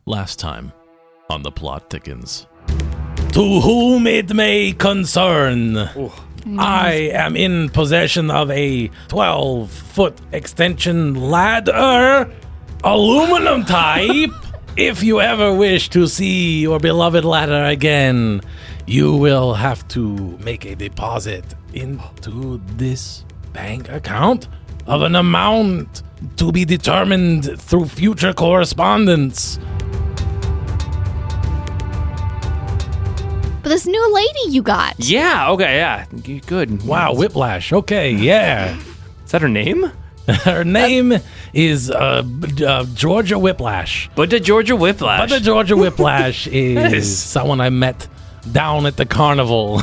Last time on The Plot Thickens. To whom it may concern, I am in possession of a 12-foot extension ladder, aluminum type. If you ever wish to see your beloved ladder again, you will have to make a deposit into this bank account of an amount to be determined through future correspondence. But this new lady you got. Yeah, okay, yeah. Good. Wow, Whiplash. Okay, yeah. Is that her name? Her name is Georgia Whiplash. But the Georgia Whiplash. But the Georgia Whiplash is someone I met down at the carnival.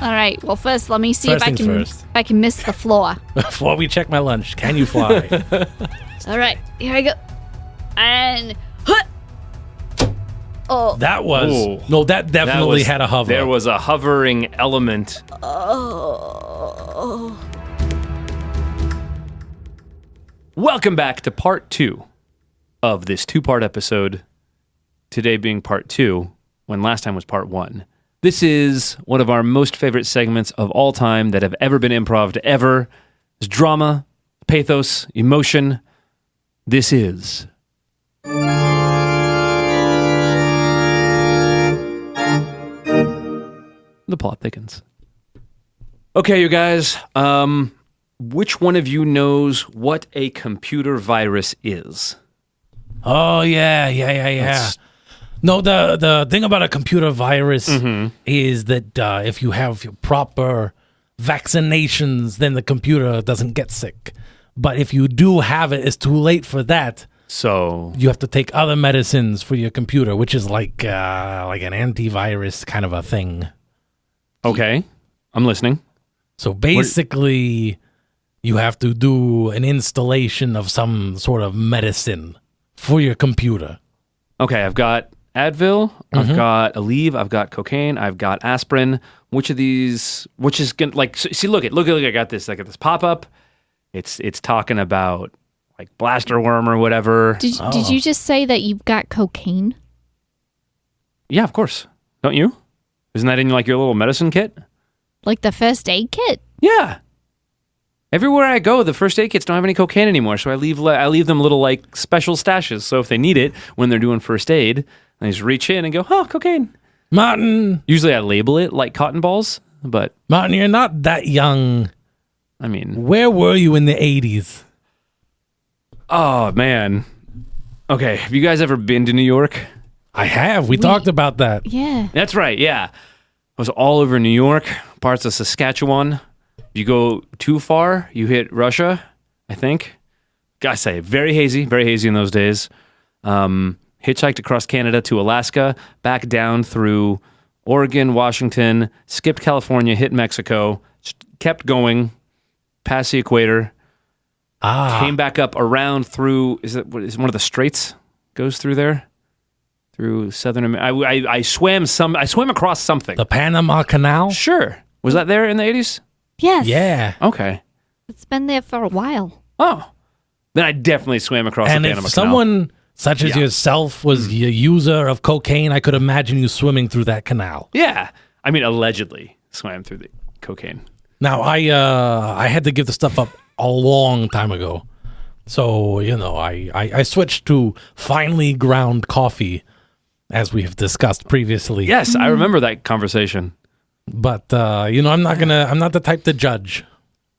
All right. Well, first, let me see if I can miss the floor. Before we check my lunch, can you fly? All right. Here I go. And that was that definitely had a hover. There was a hovering element. Welcome back to part 2 of this 2-part episode. Today being part 2, when last time was part 1. This is one of our most favorite segments of all time that have ever been improv ever. It's drama, pathos, emotion. This is The Plot Thickens. Okay, you guys. Which one of you knows what a computer virus is? Oh, yeah. No, the thing about a computer virus is that if you have your proper vaccinations, then the computer doesn't get sick. But if you do have it, it's too late for that. So you have to take other medicines for your computer, which is like an antivirus kind of a thing. Okay, I'm listening. So basically, you have to do an installation of some sort of medicine for your computer. Okay, I've got Advil, I've got Aleve, I've got cocaine, I've got aspirin. Which of these? Which is gonna see? Look! I got this. I got this pop up. It's talking about like blaster worm or whatever. Did you just say that you've got cocaine? Yeah, of course. Don't you? Isn't that in like your little medicine kit? Like the first aid kit? Yeah. Everywhere I go, the first aid kits don't have any cocaine anymore, so I leave them little like special stashes. So if they need it when they're doing first aid, they just reach in and go, "Oh, cocaine." Martin. Usually I label it like cotton balls, but Martin, you're not that young. I mean, where were you in the 80s? Oh man. Okay, have you guys ever been to New York? I have. We talked about that. Yeah. That's right, yeah. I was all over New York, parts of Saskatchewan. If you go too far, you hit Russia, I think. Gotta say, very hazy in those days. Hitchhiked across Canada to Alaska, back down through Oregon, Washington, skipped California, hit Mexico, kept going past the equator, came back up around through, is one of the straits goes through there? Through southern America. I swam across something. The Panama Canal? Sure. Was that there in the 80s? Yes. Yeah. Okay. It's been there for a while. Oh. Then I definitely swam across the Panama Canal. And if someone such as yourself was a user of cocaine, I could imagine you swimming through that canal. Yeah. I mean, allegedly swam through the cocaine. Now, I had to give the stuff up a long time ago. So, I switched to finely ground coffee, as we have discussed previously. Yes, I remember that conversation. But, I'm not the type to judge.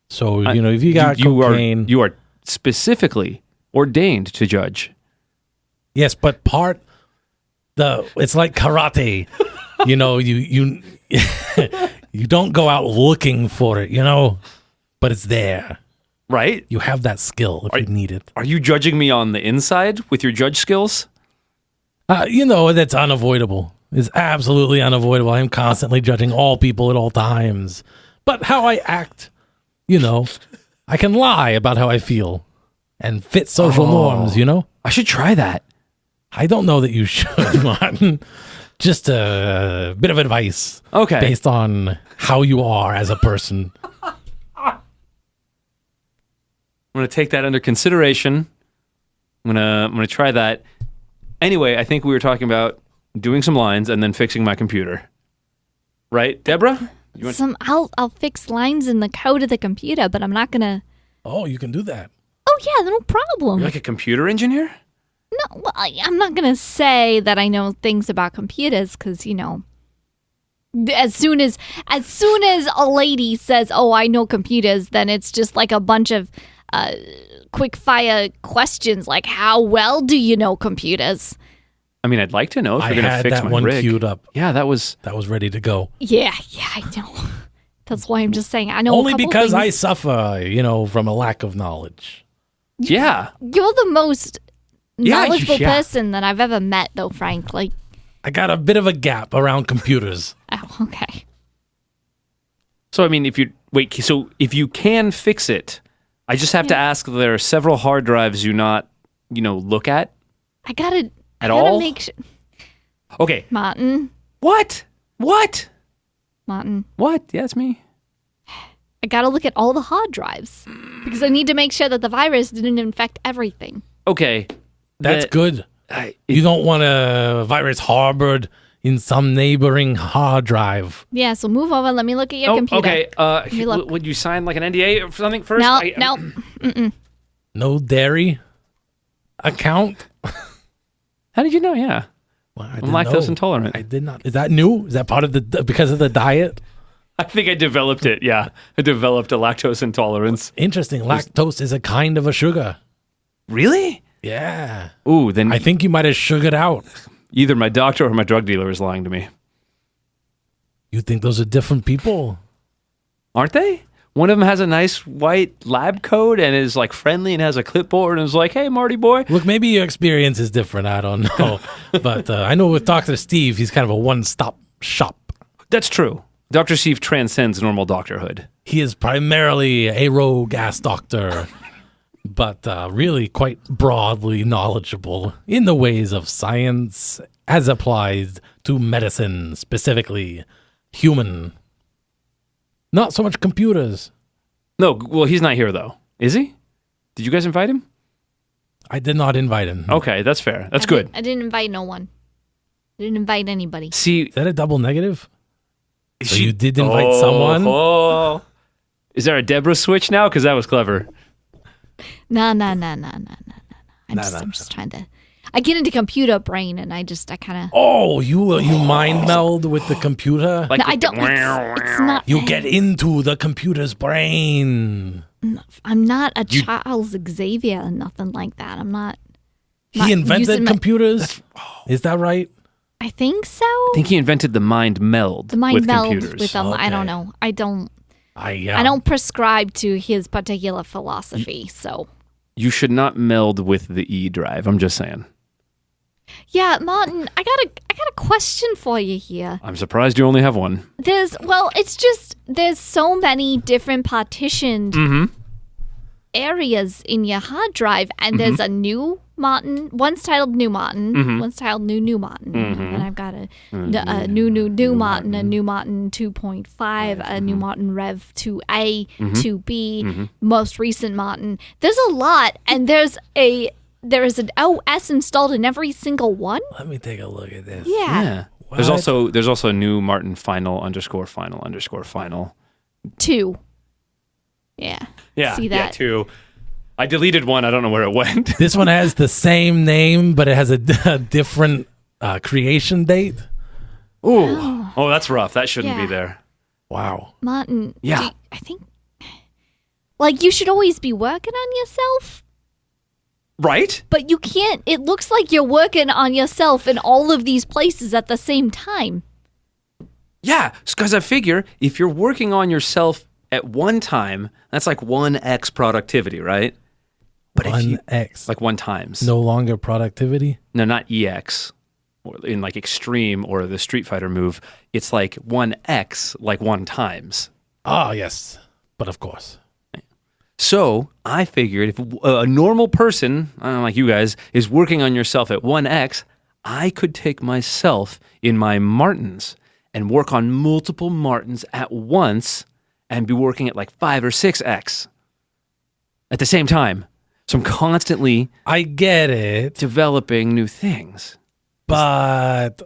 So, if you got cocaine. You are specifically ordained to judge. Yes, but it's like karate. You you don't go out looking for it, but it's there. Right? You have that skill if you need it. Are you judging me on the inside with your judge skills? That's unavoidable. It's absolutely unavoidable. I'm constantly judging all people at all times. But how I act, I can lie about how I feel and fit social norms, I should try that. I don't know that you should, Martin. Just a bit of advice. Okay. Based on how you are as a person. going to take that under consideration. I'm gonna try that. Anyway, I think we were talking about doing some lines and then fixing my computer. Right, Deborah? I'll fix lines in the code of the computer, but I'm not gonna. Oh, you can do that. Oh yeah, no problem. You're like a computer engineer? No, well, I'm not gonna say that I know things about computers because as soon as a lady says, "Oh, I know computers," then it's just like a bunch of quick fire questions like, "How well do you know computers?" I mean, I'd like to know if I you're going to had fix that my one rig. queued up. Yeah, that was ready to go. Yeah, I know. That's why I'm just saying I know. Only a couple because I things. suffer, from a lack of knowledge. Yeah. You're the most Yeah, knowledgeable yeah. person that I've ever met, though, Frank. Like, I got a bit of a gap around computers. oh, okay. So, I mean, if you can fix it, I just have to ask, there are several hard drives you not, look at? I gotta all? make sure. Okay. Martin. What? Martin. What? Yeah, it's me. I gotta look at all the hard drives because I need to make sure that the virus didn't infect everything. Okay. That's good. You don't want a virus harbored in some neighboring hard drive. Yeah, so move over. Let me look at your computer. Okay. me look. Would you sign like an NDA or something first? No. No dairy account? How did you know? Yeah. Well, I I'm didn't lactose know. intolerant. I did not. Is that new? Is that part of because of the diet? I think I developed it. Yeah. I developed a lactose intolerance. Interesting. Lactose is a kind of a sugar. Really? Yeah. Ooh, then I think you might have sugared out. either my doctor or my drug dealer is lying to me. You think those are different people? Aren't they? One of them has a nice white lab coat and is like friendly and has a clipboard and is like, "Hey, Marty boy." Look, maybe your experience is different. I don't know. But I know with Dr. Steve, he's kind of a one-stop shop. That's true. Dr. Steve transcends normal doctorhood. He is primarily a rogue ass doctor, but really quite broadly knowledgeable in the ways of science as applied to medicine, specifically human. Not so much computers. No, well, he's not here though. Is he? Did you guys invite him? I did not invite him. Okay, that's fair. That's good. I didn't invite no one. I didn't invite anybody. See, Is that a double negative? So you did invite someone? Oh. Is there a Deborah switch now? Because that was clever. No. I'm just trying to. I get into computer brain and I kind of. Oh, you mind meld with the computer? Like No, I don't. It's not. You get into the computer's brain. I'm not a Charles Xavier or nothing like that. I'm not. He invented computers? Is that right? I think so. I think he invented the mind meld. The mind with meld computers. with them. I Okay. don't know. I don't I prescribe to his particular philosophy. So You should not meld with the E drive. I'm just saying. yeah, Martin, I got a question for you here. I'm surprised you only have one. It's just there's so many different partitioned areas in your hard drive, and there's a new Martin. One's titled New Martin. One's titled New Martin. And I've got a new Martin, a New Martin 2.5, a New Martin Rev 2A, 2B, most recent Martin. There's a lot, and there is an OS installed in every single one. Let me take a look at this. Yeah. There's also a new Martin final _final. 2. Yeah. Yeah. See that? Yeah, 2. I deleted one. I don't know where it went. This one has the same name, but it has a different creation date. Ooh. Oh, that's rough. That shouldn't be Yeah. there. Wow. Martin. Yeah. I think you should always be working on yourself. Right? But you can't. It looks like you're working on yourself in all of these places at the same time. Yeah. Because I figure if you're working on yourself at one time, that's like 1x productivity, right? But if you 1x. like 1 times. No longer productivity? No, not EX. Or in like Extreme or the Street Fighter move, it's like 1x, like 1 times. Ah, yes. But of course. So I figured if a normal person, I don't know, like you guys, is working on yourself at 1x, I could take myself in my Martins and work on multiple Martins at once and be working at like 5 or 6x. at the same time. So I'm constantly I get it, developing new things. but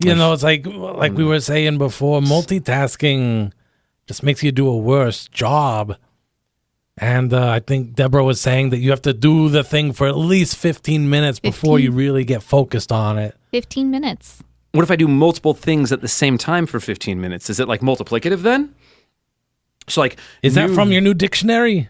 it's like we were saying before, multitasking just makes you do a worse job. And I think Deborah was saying that you have to do the thing for at least 15 minutes before you really get focused on it. 15 minutes. What if I do multiple things at the same time for 15 minutes? Is it like multiplicative then? So like, is that from your new dictionary?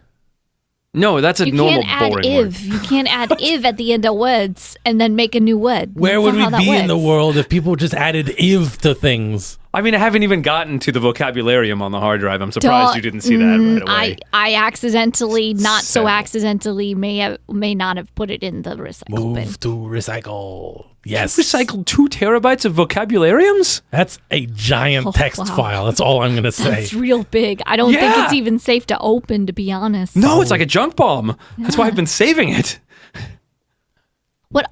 No, that's a normal boring word. You can't add "if" at the end of words and then make a new word. Where would we be in the world if people just added "if" to things? I mean, I haven't even gotten to the vocabularium on the hard drive. I'm surprised you didn't see that right away. I accidentally, not so accidentally, may not have put it in the recycle bin. Move to recycle. Yes. You recycled 2 terabytes of vocabulariums? That's a giant text file. That's all I'm going to say. It's real big. I don't think it's even safe to open, to be honest. No, it's like a junk bomb. That's why I've been saving it.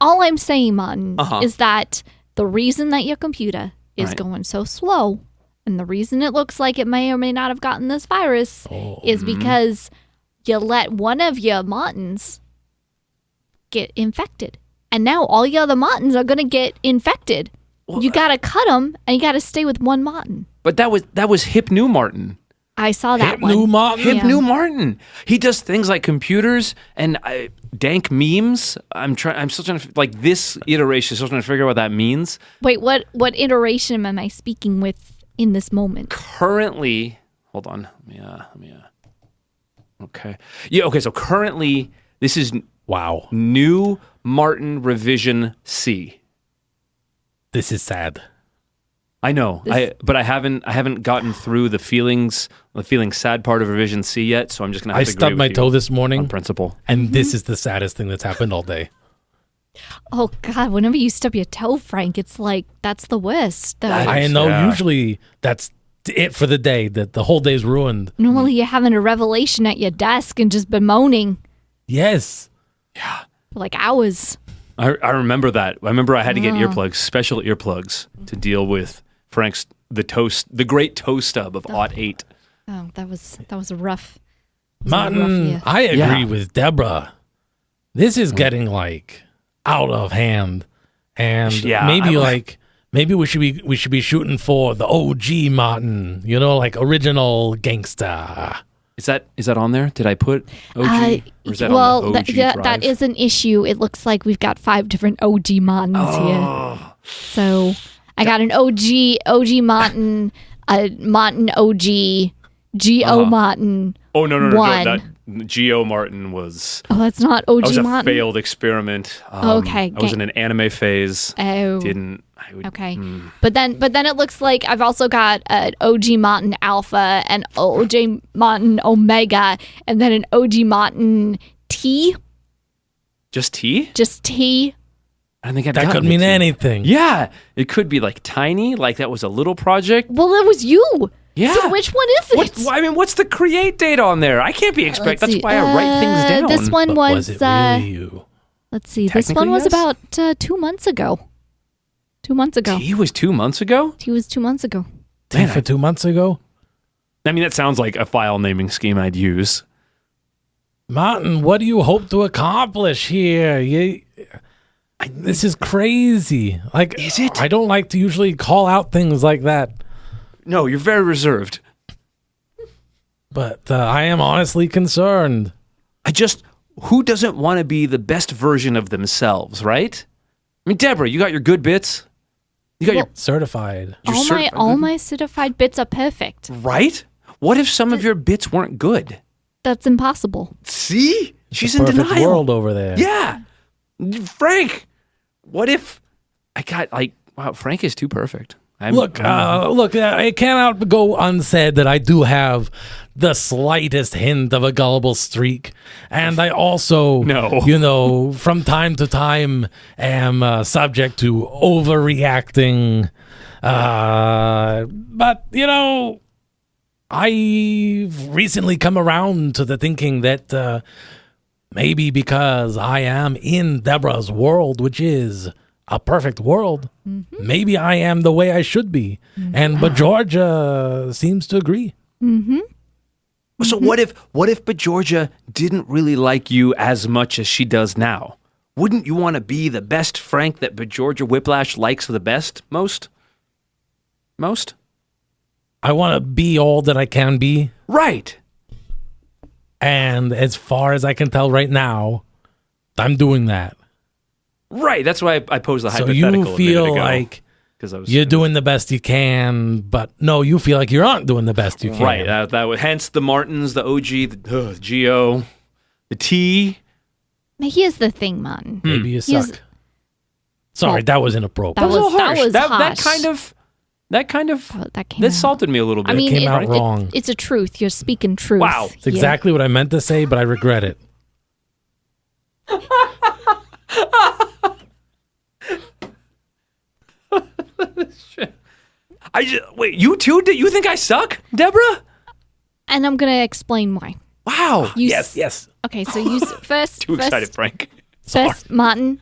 All I'm saying, Martin, is that the reason that your computer is going so slow, and the reason it looks like it may or may not have gotten this virus is because you let one of your Martins get infected. And now all your other Martins are going to get infected. Well, you got to cut them, and you got to stay with one Martin. But that was Hip New Martin. I saw that Hip one. New Martin? Hip New Martin. He does things like computers and dank memes. I'm still trying to, like, this iteration, still trying to figure out what that means. Wait, what iteration am I speaking with in this moment? Currently, hold on. Let me okay. Yeah, okay, so currently, this is New Martin Revision C. This is sad. I know, but I haven't gotten through the feeling sad part of Revision C yet, so I'm just gonna have to agree with you. I stubbed my toe this morning on principle, and this is the saddest thing that's happened all day. Oh God! Whenever you stub your toe, Frank, it's like that's the worst. I know. Usually, that's it for the day. That the whole day's ruined. Normally, you're having a revelation at your desk and just bemoaning. Yes. Yeah. For like hours. I remember that. I remember I had to get earplugs, special earplugs, to deal with Frank's the great toe stub of '08. Oh, that was a rough. Martin, I agree with Deborah. This is getting like out of hand, and maybe we should be shooting for the OG Martin. Like original gangsta. Is that on there? Did I put OG? Or is that on the OG drive? That is an issue. It looks like we've got 5 different OG Martins here. So I got an OG Martin, a Martin OG, GO Martin. Oh no! That GO Martin was. Oh, that's not OG Martin. That was a failed experiment. Okay. I was in an anime phase. Oh. Okay. But then it looks like I've also got an OG Martin Alpha, an OG Martin Omega, and then an OG Martin T. Just T? Just T. I think that could mean anything. Yeah, it could be like tiny, like that was a little project. Well, it was you. Yeah. So which one is it? What's the create date on there? I can't be expected. That's why I write things down. This one was it really you? Let's see. This one was about 2 months ago. 2 months ago. T was 2 months ago? T was 2 months ago. T for 2 months ago? I mean, that sounds like a file naming scheme I'd use. Martin, what do you hope to accomplish here? This is crazy. Like, is it? I don't like to usually call out things like that. No, you're very reserved. But I am honestly concerned. Who doesn't want to be the best version of themselves, right? I mean, Deborah, you got your good bits. You got your certified. All my certified bits are perfect. Right? What if some of your bits weren't good? That's impossible. See? She's in denial. Perfect world over there. Yeah. Frank, what if I got wow, Frank is too perfect. Look, it cannot go unsaid that I do have the slightest hint of a gullible streak. And I also, from time to time am subject to overreacting. But, I've recently come around to the thinking that maybe because I am in Deborah's world, which is a perfect world, maybe I am the way I should be. But Georgia seems to agree. So what if Bajorja didn't really like you as much as she does now? Wouldn't you want to be the best Frank that Bajorja Whiplash likes the best most? Most? I want to be all that I can be. Right. And as far as I can tell right now, I'm doing that. Right. That's why I posed the So hypothetical. you feel like you're doing the best you can, but no, you feel like you aren't doing the best you can. Right. Hence the Martins, the OG, the GO, the T. Now, here's the thing, Martin. Maybe you suck. Sorry, that was inappropriate. That was harsh. That kind of that came salted me a little bit. I mean, came out wrong. It's a truth. You're speaking truth. Wow. It's exactly what I meant to say, but I regret it. Wait, you too? You think I suck, Deborah? And I'm going to explain why. Wow. Yes. Okay, so you first. Too excited, Frank. First, Martin,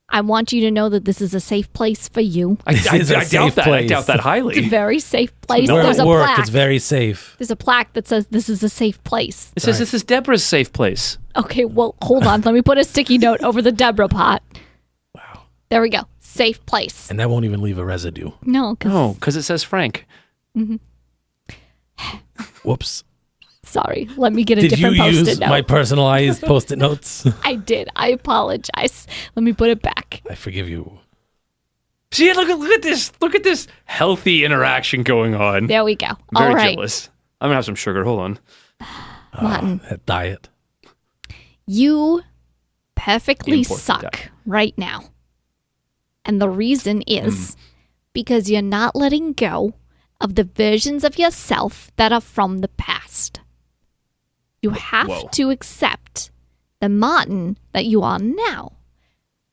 I want you to know that this is a safe place for you. I doubt that. I doubt that highly. It's a very safe place. Where There's at a work, plaque. it's very safe. There's a plaque that says this is a safe place. It says this is Deborah's safe place. Okay, well, hold on. Let me put a sticky note over the Deborah pot. Wow. There we go. Safe place. And that won't even leave a residue. No, because it says Frank. Whoops. Sorry. Let me get a Did different you Post-it use note. my personalized Post-it notes? I did. I apologize. Let me put it back. I forgive you. See, look at this. Look at this healthy interaction going on. There we go. Very All right. jealous. I'm going to have some sugar. Hold on. Martin. That diet. You perfectly Important suck diet. right now. And the reason is because you're not letting go of the versions of yourself that are from the past. You have to accept the Martin that you are now.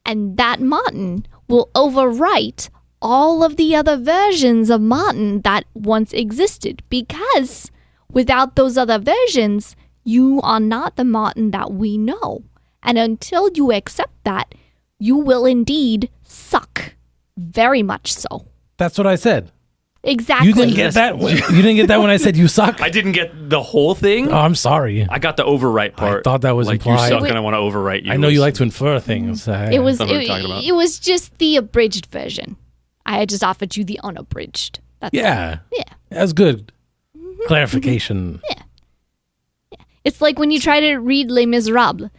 And that Martin will overwrite all of the other versions of Martin that once existed. Because without those other versions, you are not the Martin that we know. And until you accept that, you will indeed suck. Very much so. That's what I said. Exactly. You didn't get that. You didn't get that when I said you suck. I didn't get the whole thing. Oh, I'm sorry. I got the overwrite part. I thought that was like implied. you suck and I want to overwrite you. I know you like to infer things. It was That's what we're talking about. it was just the abridged version. I had just offered you the unabridged. That's Yeah. Yeah. That's good. Clarification. It's like when you try to read Les Miserables.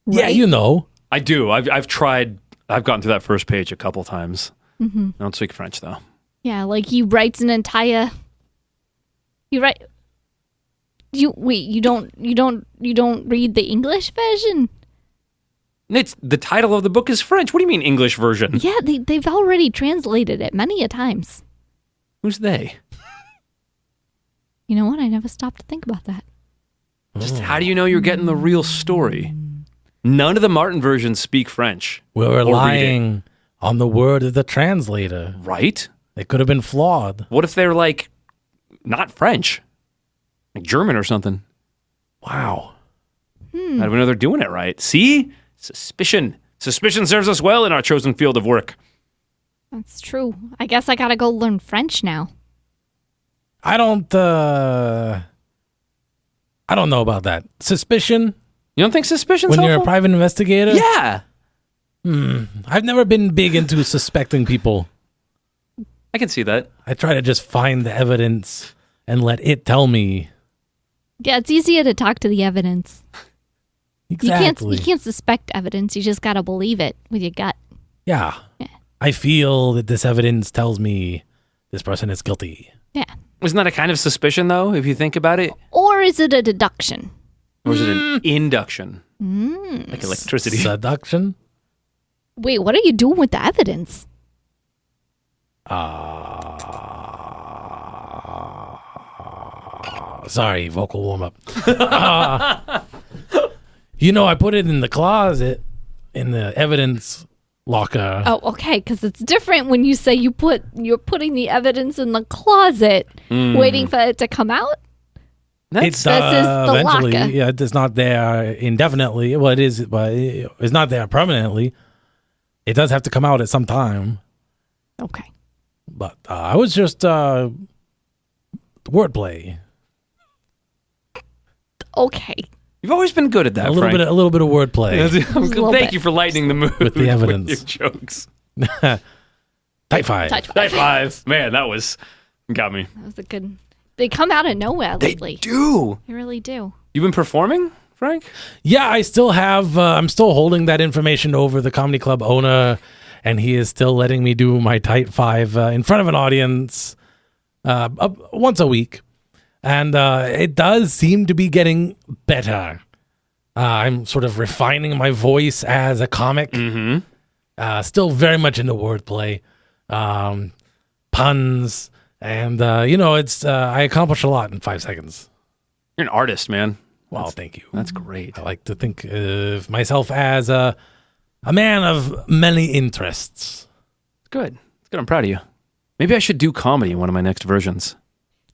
Yeah, right? you know. I do. I've tried. I've gotten through that first page a couple times. I don't speak French though. Yeah, like he writes an entire. You write. You don't read the English version. It's the title of the book is French. What do you mean English version? Yeah, they've already translated it many a times. Who's they? You know what? I never stopped to think about that. Just how do you know you're getting the real story? None of the Martin versions speak French. We're Or relying on the word of the translator. Right? It could have been flawed. What if they're like not French? Like German or something? Wow. How do we know they're doing it right? See? Suspicion. Suspicion serves us well in our chosen field of work. That's true. I guess I gotta go learn French now. I don't know about that. Suspicion? You don't think suspicion's When you're a helpful? private investigator? Yeah. I've never been big into suspecting people. I can see that. I try to just find the evidence and let it tell me. Yeah, it's easier to talk to the evidence. Exactly. You can't suspect evidence. You just gotta believe it with your gut. Yeah. I feel that this evidence tells me this person is guilty. Yeah. Isn't that a kind of suspicion, though, if you think about it? Or is it a deduction? Or is it an induction? Like electricity. Seduction? Wait, what are you doing with the evidence? Sorry, vocal warm-up. I put it in the closet, in the evidence locker. Oh, okay, because it's different when you say you're putting the evidence in the closet, waiting for it to come out. It's This is the eventually, locker. yeah, it's not there indefinitely. Well, it is, but it's not there permanently. It does have to come out at some time. Okay. But I was just wordplay. Okay. You've always been good at that, A little Frank. bit of wordplay Thank you for lightening the mood with the evidence. with your jokes. Type 5. Type Type 5. Man, that got me. That was a good. They come out of nowhere lately. They do. They really do. You've been performing, Frank? Yeah, I still have. I'm still holding that information over the comedy club owner, and he is still letting me do my Type 5 in front of an audience once a week. And it does seem to be getting better. I'm sort of refining my voice as a comic. Mm-hmm. Still very much into wordplay, puns, and it's I accomplish a lot in 5 seconds. You're an artist, man. Well, thank you. That's great. I like to think of myself as a man of many interests. Good. It's good. I'm proud of you. Maybe I should do comedy in one of my next versions.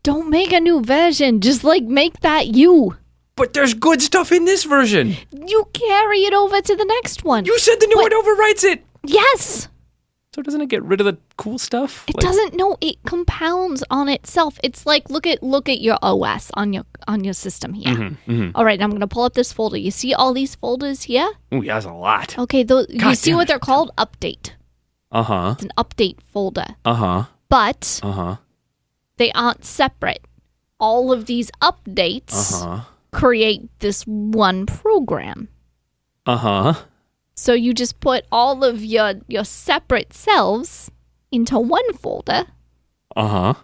Don't make a new version. Just make that you. But there's good stuff in this version. You carry it over to the next one. You said the new one overwrites it. Yes. So doesn't it get rid of the cool stuff? It doesn't. No, it compounds on itself. It's like look at your OS on your system here. Mm-hmm. All right, I'm going to pull up this folder. You see all these folders here? Oh, yeah, that's a lot. Okay, you see what they're called? Update. Uh-huh. It's an update folder. Uh-huh. But they aren't separate. All of these updates create this one program. So you just put all of your separate selves into one folder. And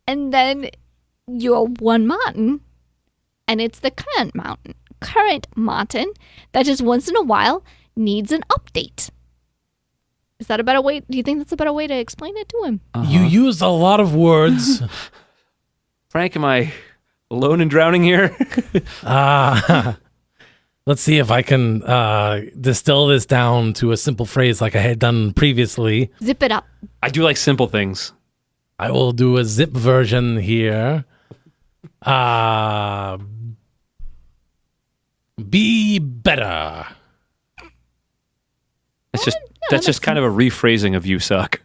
then you're one Martin, and it's the current Martin that just once in a while needs an update. Is that a better way? Do you think that's a better way to explain it to him? You used a lot of words. Frank, am I alone and drowning here? Let's see if I can distill this down to a simple phrase like I had done previously. Zip it up. I do like simple things. I will do a zip version here. Be better. That's just kind of a rephrasing of you suck.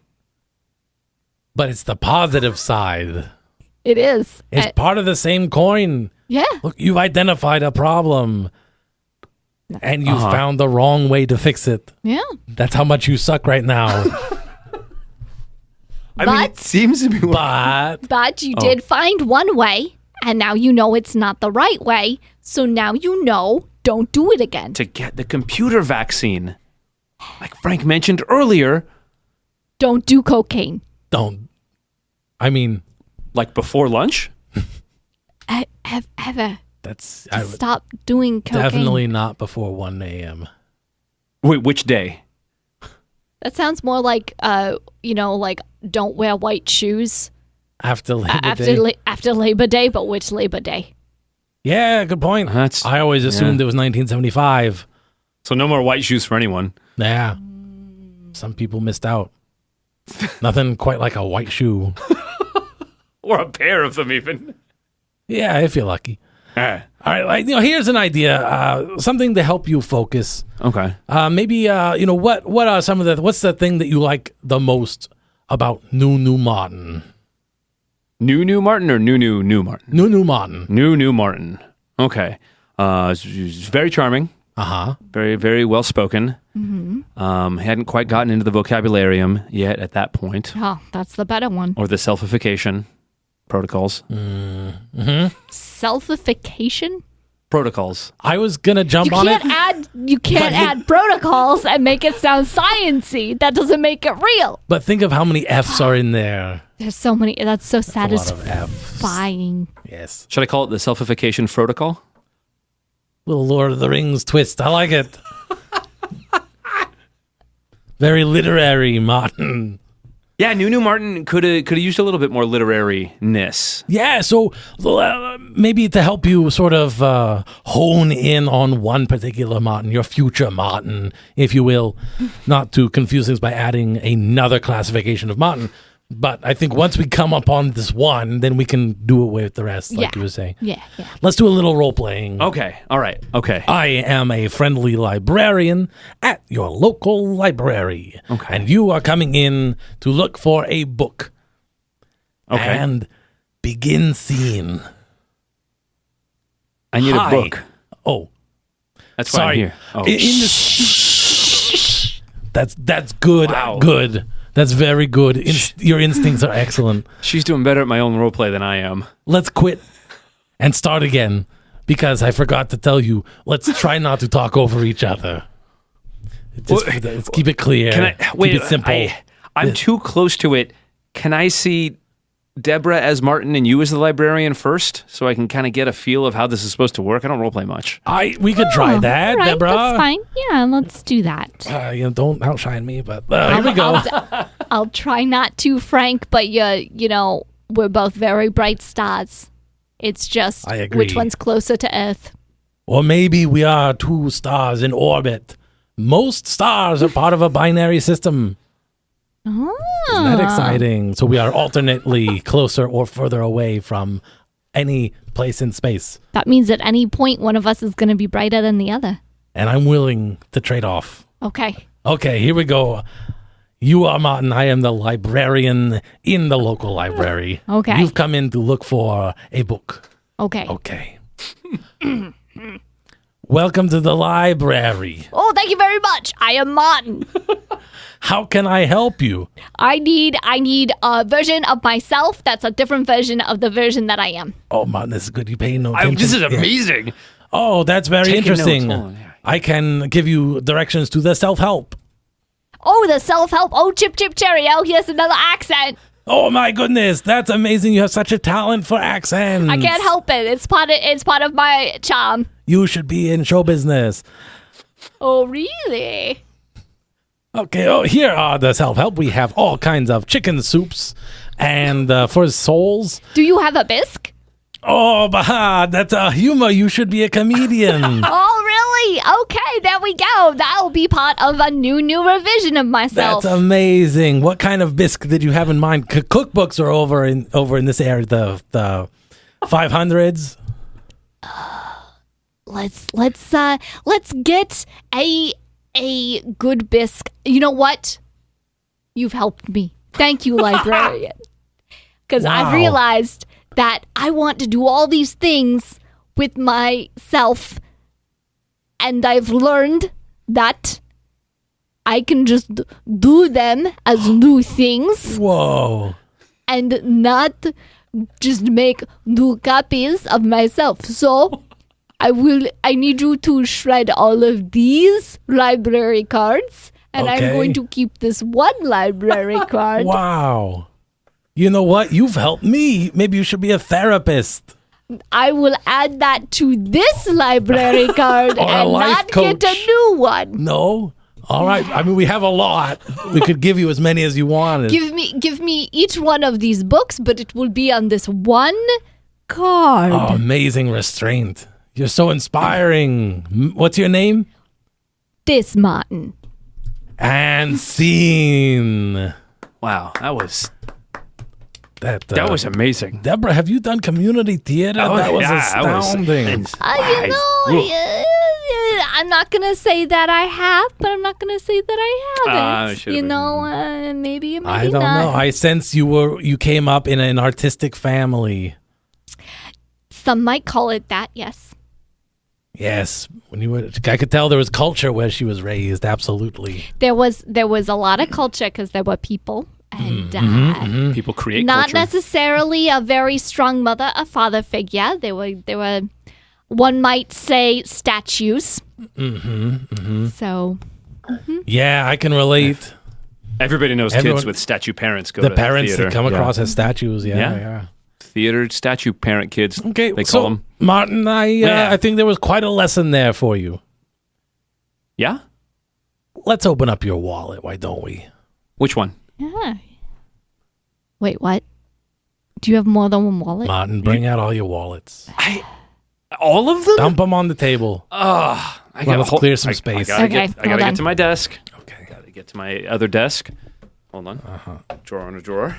But it's the positive side. It is. It's part of the same coin. Yeah. Look, you've identified a problem. And you found the wrong way to fix it. Yeah. That's how much you suck right now. I mean, it seems to be. But you did find one way, and now you know it's not the right way. So now you know, don't do it again. To get the computer vaccine, like Frank mentioned earlier. Don't do cocaine. Don't. I mean, like before lunch? Ever. I stop doing cocaine. Definitely not before 1 a.m. Wait, which day? That sounds more like, like don't wear white shoes. After Labor Day? After Labor Day, but which Labor Day? Yeah, good point. I always assumed it was 1975. So no more white shoes for anyone. Yeah. Some people missed out. Nothing quite like a white shoe. Or a pair of them even. Yeah, if you're lucky. All right, here's an idea, something to help you focus. Okay. Maybe what are some of what's the thing that you like the most about New Martin? New Martin or New Martin? New Martin. New Martin. Okay. He's very charming. Very, very well spoken. Mm-hmm. Hadn't quite gotten into the vocabularium yet at that point. Oh, that's the better one. Or the selfification protocols. Mm-hmm. Selfification? Protocols. I was gonna jump on it. You can't add protocols and make it sound sciencey. That doesn't make it real. But think of how many F's are in there. There's so many. That's so satisfying. A lot of F's. Yes. Should I call it the selfification protocol? Little Lord of the Rings twist. I like it. Very literary, Martin. Yeah, New Martin could have used a little bit more literariness. Yeah, so maybe to help you sort of hone in on one particular Martin, your future Martin, if you will, not to confuse things by adding another classification of Martin. But I think once we come upon this one, then we can do away with the rest, like you were saying. Yeah. Let's do a little role playing. Okay, all right, okay. I am a friendly librarian at your local library. Okay. And you are coming in to look for a book. Okay. And begin scene. I need Hi. a book. Oh, That's why sorry. I'm here. Oh, That's good. Wow. Good. That's very good. Your instincts are excellent. she's doing better at my own roleplay than I am. Let's quit and start again because I forgot to tell you. Let's try not to talk over each other. Let's keep it clear. Can I wait? Keep it simple. I'm too close to it. Can I see Deborah as Martin and you as the librarian first, so I can kind of get a feel of how this is supposed to work? I don't roleplay much. We could try that, All right, Deborah. that's fine. Yeah, let's do that. Don't outshine me, but here we go. I'll try not to, Frank, but we're both very bright stars. It's just I agree. which one's closer to Earth. Or maybe we are two stars in orbit. Most stars are part of a binary system. Oh. Isn't that exciting? So we are alternately closer or further away from any place in space. That means at any point one of us is going to be brighter than the other. And I'm willing to trade off. Okay. Okay, here we go. You are Martin. I am the librarian in the local library. Okay. You've come in to look for a book. Okay. Okay. Welcome to the library. Oh, thank you very much. I am Martin. How can I help you? I need a version of myself that's a different version of the version that I am. Oh, Martin, this is good. You pay no attention. This is Yeah. amazing. Oh, that's very Taking interesting. notes. Hold on, yeah. I can give you directions to the self-help. Oh, the self-help. Oh, Chip Chip Cherry. Oh, here's another accent. Oh my goodness, that's amazing. You have such a talent for accents. I can't help it. It's part of my charm. You should be in show business. Oh, really? Okay, here are the self-help. We have all kinds of chicken soups. And for souls, Do you have a bisque? oh, bah, that's a humor. You should be a comedian. Oh, really? Okay, there we go. That'll be part of a new revision of myself. That's amazing. What kind of bisque did you have in mind? Cookbooks are over in this area, the 500s. Let's get a good bisque. You know what? You've helped me. Thank you, librarian. Because Wow. I realized that I want to do all these things with myself, and I've learned that I can just do them as new things Whoa. and not just make new copies of myself. So I need you to shred all of these library cards, and Okay. I'm going to keep this one library card. Wow. You know what? You've helped me. Maybe you should be a therapist. I will add that to this library card Or a and life not get coach. a new one. No? All right. I mean, we have a lot. We could give you as many as you wanted. Give me each one of these books, but it will be on this one card. Oh, amazing restraint. You're so inspiring. What's your name? This Martin. And scene. Wow, that was That was amazing. Deborah, have you done community theater? Oh, that was yeah, that was astounding. I'm not gonna say that I have, but I'm not gonna say that I haven't. should've been. Maybe I don't know. I sense you came up in an artistic family. Some might call it that. Yes. Yes, I could tell there was culture where she was raised. Absolutely. There was a lot of culture because there were people and People create not culture. necessarily a very strong mother or father figure. There were one might say statues. So Yeah, I can relate. Everybody knows Everyone- kids with statue parents go The to parents theater. that come across as statues. Yeah. Yeah. theater statue parent kids. Okay, they so call them. Martin, Yeah. I think there was quite a lesson there for you. Yeah. Let's open up your wallet. Why don't we? Which one? yeah. Wait, what? Do you have more than one wallet? Martin, bring out all your wallets. All of them? Dump them on the table. I Let's clear some space. I gotta Okay, get hold on. to my desk. Okay. Gotta get to my other desk. Hold on. Drawer on a drawer.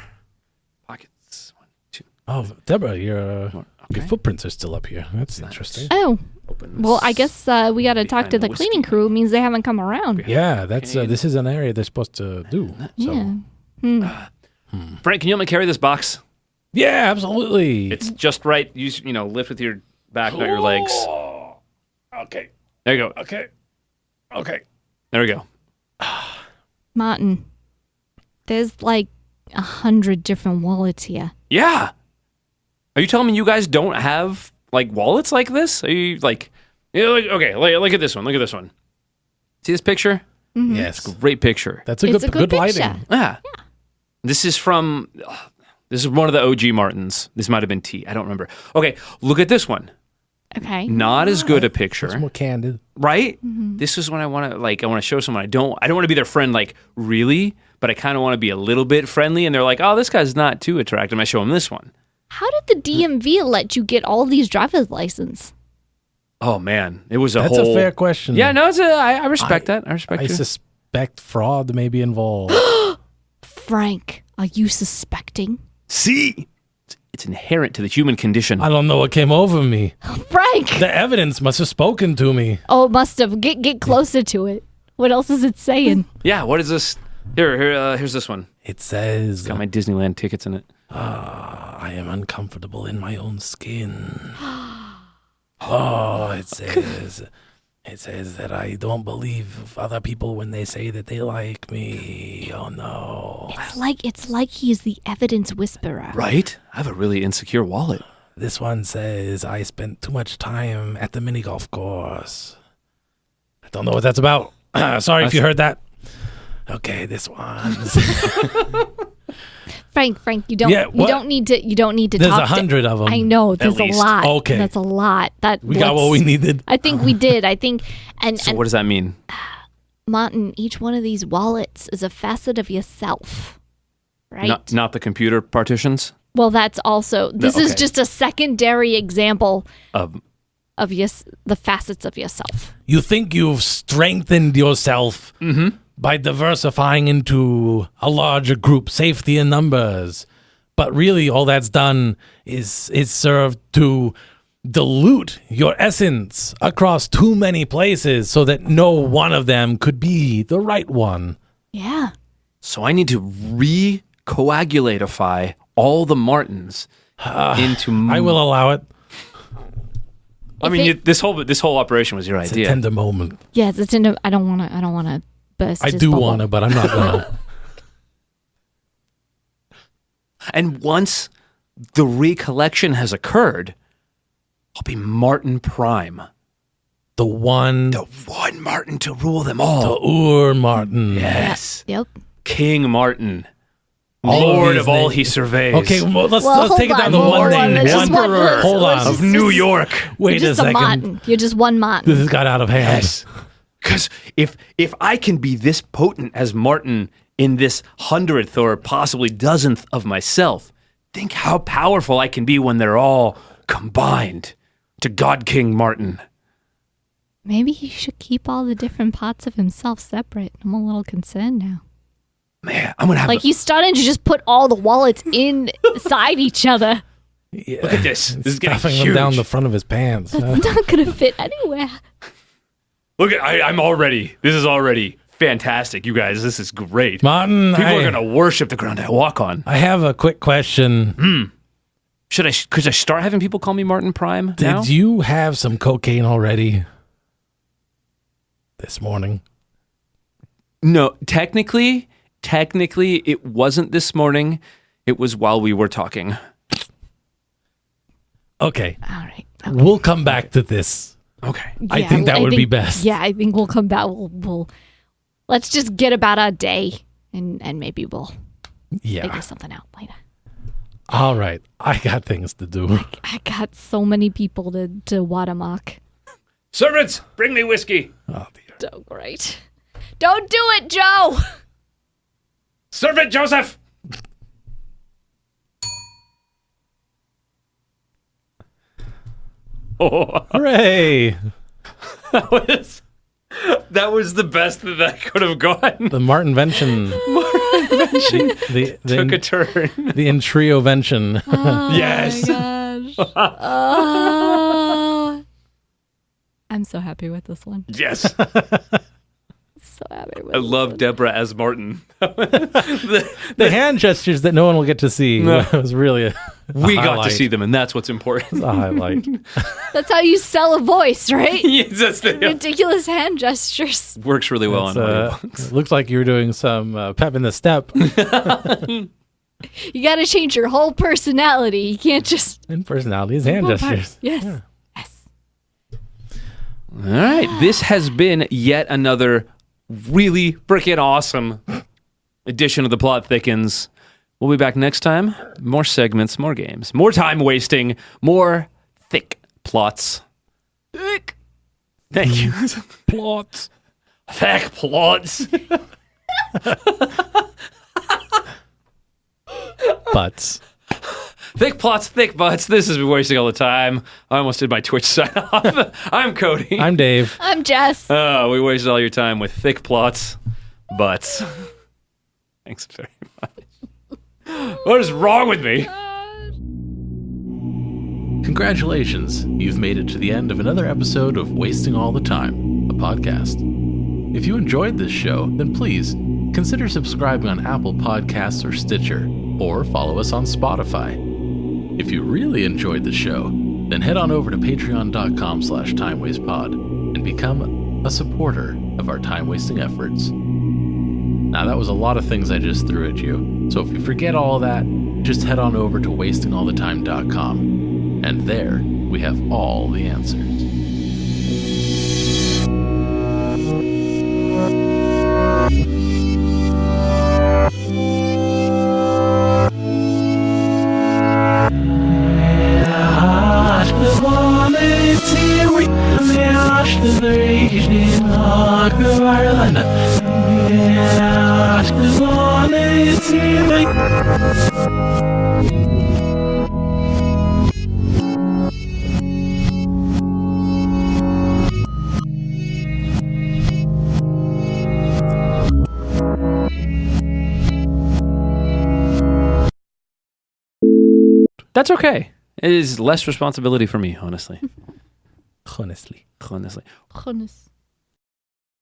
Pockets. 1, 2. Oh, Deborah, your Okay. footprints are still up here. That's interesting. Oh, Open well, I guess we got to talk to behind the the cleaning whiskey. crew. It means they haven't come around. Yeah, that's this is an area they're supposed to do. So. Yeah. Frank, can you help me carry this box? Yeah, absolutely. It's just right. You lift with your back, not your legs. Okay. There you go. Okay. There we go. Martin, there's like 100 different wallets here. Yeah. Are you telling me you guys don't have like wallets like this? Are you like, okay, look at this one. Look at this one. See this picture? Mm-hmm. Yes. Great picture. That's a It's a good good picture. lighting. Yeah. This is one of the OG Martins. This might have been T. I don't remember. Okay, look at this one. Okay. Not as good a It's picture, more candid. right? This is when I want to show someone I don't want to be their friend like really, but I kind of want to be a little bit friendly and they're like, "Oh, this guy's not too attractive." I show them this one. How did the DMV let you get all these driver's license? Oh man, it was That's a fair question. Yeah, no, I respect that. I respect I you. suspect fraud may be involved. Frank, are you suspecting? See? It's inherent to the human condition. I don't know what came over me. Frank! The evidence must have spoken to me. Oh, it must have. Get closer to it. What else is it saying? Yeah, what is this? Here's this one. It says, Got my Disneyland tickets in it. I am uncomfortable in my own skin. Oh, it says that I don't believe other people when they say that they like me. Oh no. It's like he's the evidence whisperer. Right? I have a really insecure wallet. This one says I spent too much time at the mini golf course. I don't know what that's about. Sorry if you heard that. Okay, this one. Frank, you don't need to There's talk 100 of them. I know, there's a least. lot. Okay. That's a lot. We got what we needed. I think we did. I think and So what does that mean? Martin, each one of these wallets is a facet of yourself. Right? Not the computer partitions Well, that's also this is okay. just a secondary example of of the facets of yourself. You think you've strengthened yourself by diversifying into a larger group, safety in numbers. But really, all that's done is served to dilute your essence across too many places so that no one of them could be the right one. Yeah. So I need to recoagulatify all the Martins into. I will allow it. I mean, this whole operation was your It's idea. a tender moment. Yeah, it's in. I don't want to burst. I his do bubble. want to, but I'm not gonna. And once the recollection has occurred, I'll be Martin Prime, The one, the one Martin to rule them the all. Ur Martin. Yes, Yep. King Martin, All of Lord these of all names. he surveys. Okay, well, let's Well, take it hold down to on, one hold on, name. there's just One, one- hold let's on. of New York. Wait You're a just a second. Martin. You're just one Martin. This has got out of hand. Yes, because if I can be this potent as Martin in this 100th or possibly dozenth of myself, think how powerful I can be when they're all combined to God King Martin. Maybe he should keep all the different parts of himself separate. I'm a little concerned now. Man, I'm gonna have. Like he's starting to just put all the wallets inside each other. Yeah. Look at this. This is getting Stuffing huge. them down the front of his pants. It's not going to fit anywhere. Look at I'm already. This is already fantastic, you guys. This is great. Martin, People are gonna worship the ground I walk on. I have a quick question. Could I start having people call me Martin Prime now? Did you have some cocaine already this morning? No, technically, it wasn't this morning. It was while we were talking. Okay. All right. We'll come back to this. Okay. I think that would be best. Yeah, I think we'll come back. We'll let's just get about our day, and maybe we'll Yeah. figure something out later. All right. I got things to do. I got so many people to watermark. Servants, bring me whiskey. Oh, dear. So great. Don't do it, Joe. Serve it, Joseph. Oh, Hooray. that was the best that could have gone. The Martinvention. The Took a turn. the intriovention. Yes. Oh my gosh. I'm so happy with this one. Yes. So happy I love Deborah as Martin. The hand gestures that no one will get to see was really a we got highlight. to see them, and that's what's important. It's a highlight. That's how you sell a voice, right? Yes, that's Ridiculous hand gestures. works really well on audiobooks. It looks like you were doing some pep in the step. You got to change your whole personality. You can't just... And personalities, hand gestures. Yes. Yeah. Yes. All right, this has been yet another really freaking awesome edition of The Plot Thickens. We'll be back next time. More segments, more games, more time wasting, more thick plots. Thick. Thank you. Plots. Thick plots. Butts. Thick plots, thick butts. This is wasting all the time. I almost did my Twitch sign off. I'm Cody. I'm Dave. I'm Jess. Oh, we wasted all your time with thick plots, butts. Thanks very much. What is wrong with me? Congratulations. You've made it to the end of another episode of Wasting All the Time, a podcast. If you enjoyed this show, then please consider subscribing on Apple Podcasts or Stitcher, or follow us on Spotify. If you really enjoyed the show, then head on over to patreon.com/timewastepod and become a supporter of our time-wasting efforts. Now, that was a lot of things I just threw at you, so if you forget all of that, just head on over to wastingallthetime.com, and there we have all the answers. That's okay. It is less responsibility for me, honestly. Honestly. Honestly. Goodness.